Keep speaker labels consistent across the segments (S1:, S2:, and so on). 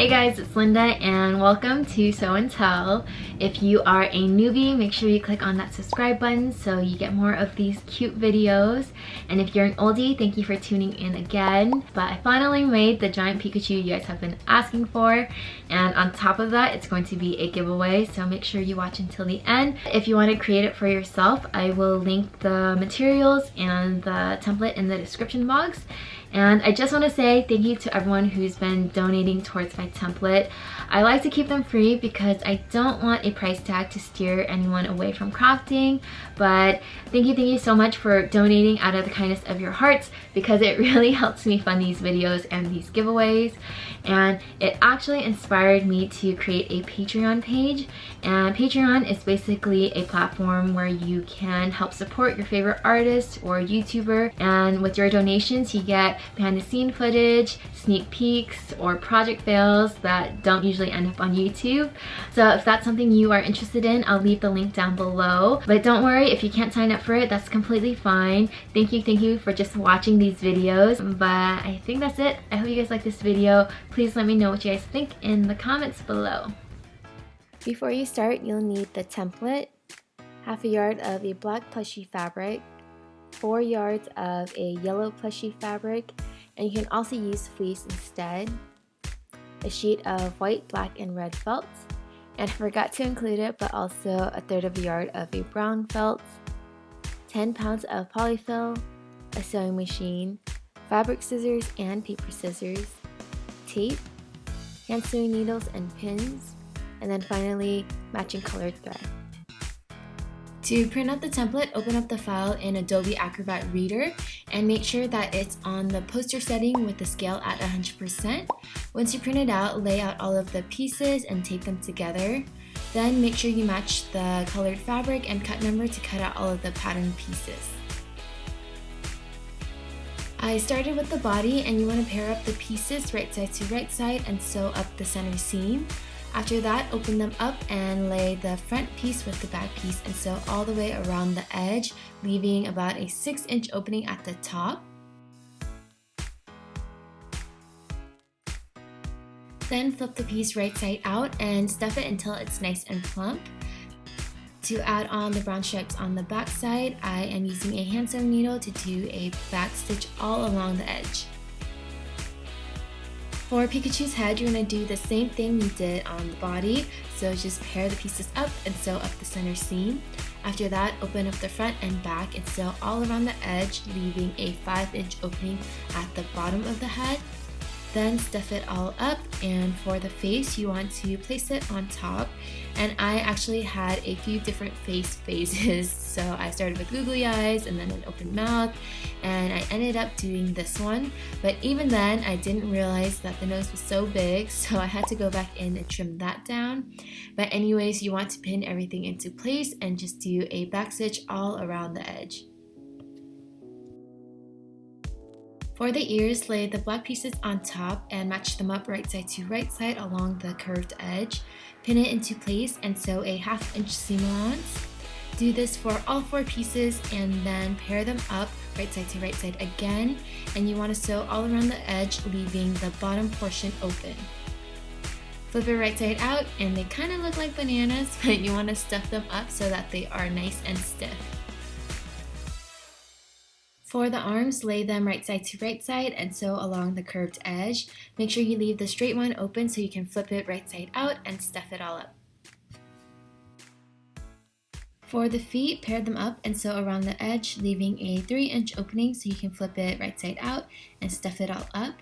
S1: Hey guys, it's Linda and welcome to Sew and Tell. If you are a newbie, make sure you click on that subscribe button so you get more of these cute videos. And if you're an oldie, thank you for tuning in again. But I finally made the giant Pikachu you guys have been asking for. And on top of that, it's going to be a giveaway, so make sure you watch until the end. If you want to create it for yourself, I will link the materials and the template in the description box. And I just want to say thank you to everyone who's been donating towards my template. I like to keep them free because I don't want a price tag to steer anyone away from crafting. But thank you so much for donating out of the kindness of your hearts, because it really helps me fund these videos and these giveaways. And it actually inspired me to create a Patreon page. And Patreon is basically a platform where you can help support your favorite artist or YouTuber. And with your donations, you get behind the scene footage, sneak peeks, or project fails that don't usually end up on YouTube. So if that's something you are interested in, I'll leave the link down below. But don't worry, if you can't sign up for it, that's completely fine. Thank you for just watching these videos. But I think that's it. I hope you guys like this video. Please let me know what you guys think in the comments below. Before you start, you'll need the template, half a yard of a black plushie fabric, 4 yards of a yellow plushie fabric, and you can also use fleece instead, a sheet of white, black, and red felt, and I forgot to include it, but also a third of a yard of a brown felt, 10 pounds of polyfill, a sewing machine, fabric scissors and paper scissors, tape, hand sewing needles and pins, and then finally matching colored thread. To print out the template, open up the file in Adobe Acrobat Reader and make sure that it's on the poster setting with the scale at 100%. Once you print it out, lay out all of the pieces and tape them together. Then make sure you match the colored fabric and cut number to cut out all of the pattern pieces. I started with the body, and you want to pair up the pieces right side to right side and sew up the center seam. After that, open them up and lay the front piece with the back piece and sew all the way around the edge, leaving about a 6-inch opening at the top. Then flip the piece right side out and stuff it until it's nice and plump. To add on the brown stripes on the back side, I am using a hand sewn needle to do a back stitch all along the edge. For Pikachu's head, you're going to do the same thing you did on the body, so just pair the pieces up and sew up the center seam. After that, open up the front and back and sew all around the edge, leaving a 5-inch opening at the bottom of the head. Then stuff it all up, and for the face, you want to place it on top. And I actually had a few different face phases, so I started with googly eyes and then an open mouth, and I ended up doing this one. But even then, I didn't realize that the nose was so big, so I had to go back in and trim that down. But anyways, you want to pin everything into place and just do a back stitch all around the edge. For the ears, lay the black pieces on top and match them up right side to right side along the curved edge. Pin it into place and sew a 1/2-inch seam allowance. Do this for all 4 pieces and then pair them up right side to right side again, and you want to sew all around the edge, leaving the bottom portion open. Flip it right side out and they kind of look like bananas, but you want to stuff them up so that they are nice and stiff. For the arms, lay them right side to right side and sew along the curved edge. Make sure you leave the straight one open so you can flip it right side out and stuff it all up. For the feet, pair them up and sew around the edge, leaving a 3-inch opening so you can flip it right side out and stuff it all up.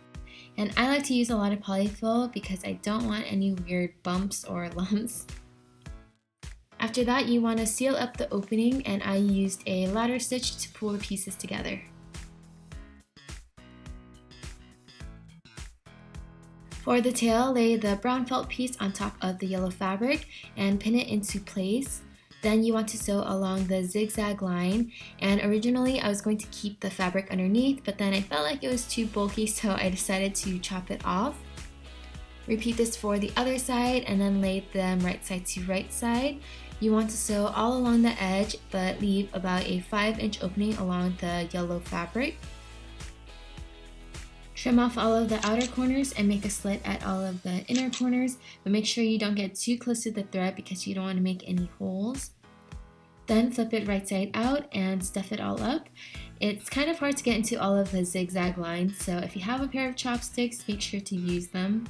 S1: And I like to use a lot of polyfill because I don't want any weird bumps or lumps. After that, you want to seal up the opening, and I used a ladder stitch to pull the pieces together. For the tail, lay the brown felt piece on top of the yellow fabric and pin it into place. Then you want to sew along the zigzag line, and originally I was going to keep the fabric underneath, but then I felt like it was too bulky, so I decided to chop it off. Repeat this for the other side and then lay them right side to right side. You want to sew all along the edge, but leave about a 5-inch opening along the yellow fabric. Trim off all of the outer corners and make a slit at all of the inner corners, but make sure you don't get too close to the thread because you don't want to make any holes. Then flip it right side out and stuff it all up. It's kind of hard to get into all of the zigzag lines, so if you have a pair of chopsticks, make sure to use them.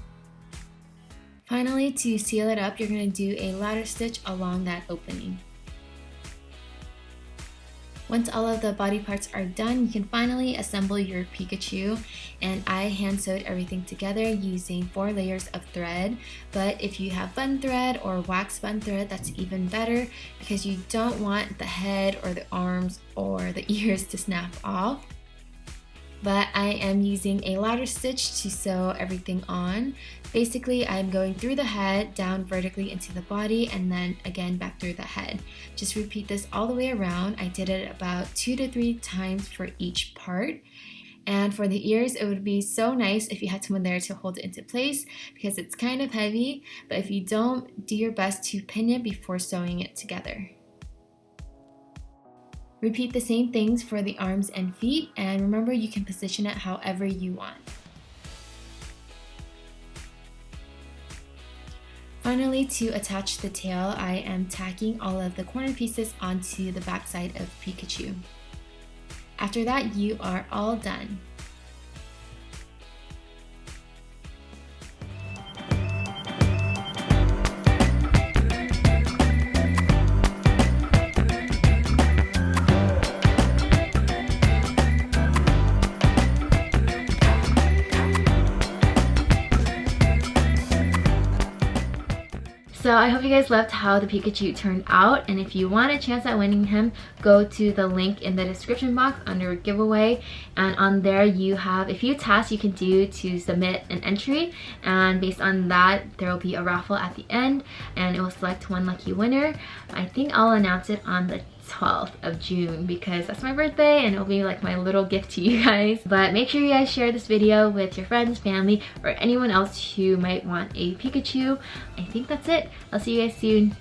S1: Finally, to seal it up, you're going to do a ladder stitch along that opening. Once all of the body parts are done, you can finally assemble your Pikachu, and I hand sewed everything together using 4 layers of thread. But if you have button thread or wax button thread, that's even better because you don't want the head or the arms or the ears to snap off. But I am using a ladder stitch to sew everything on. Basically, I'm going through the head, down vertically into the body, and then again back through the head. Just repeat this all the way around. I did it about 2 to 3 times for each part. And for the ears, it would be so nice if you had someone there to hold it into place because it's kind of heavy, but if you don't, do your best to pin it before sewing it together. Repeat the same things for the arms and feet, and remember you can position it however you want. Finally, to attach the tail, I am tacking all of the corner pieces onto the back side of Pikachu. After that, you are all done. So I hope you guys loved how the Pikachu turned out, and if you want a chance at winning him, go to the link in the description box under giveaway, and on there you have a few tasks you can do to submit an entry, and based on that there will be a raffle at the end and it will select one lucky winner. I think I'll announce it on the 12th of June because that's my birthday and it'll be like my little gift to you guys. But make sure you guys share this video with your friends, family, or anyone else who might want a Pikachu. I think that's it. I'll see you guys soon.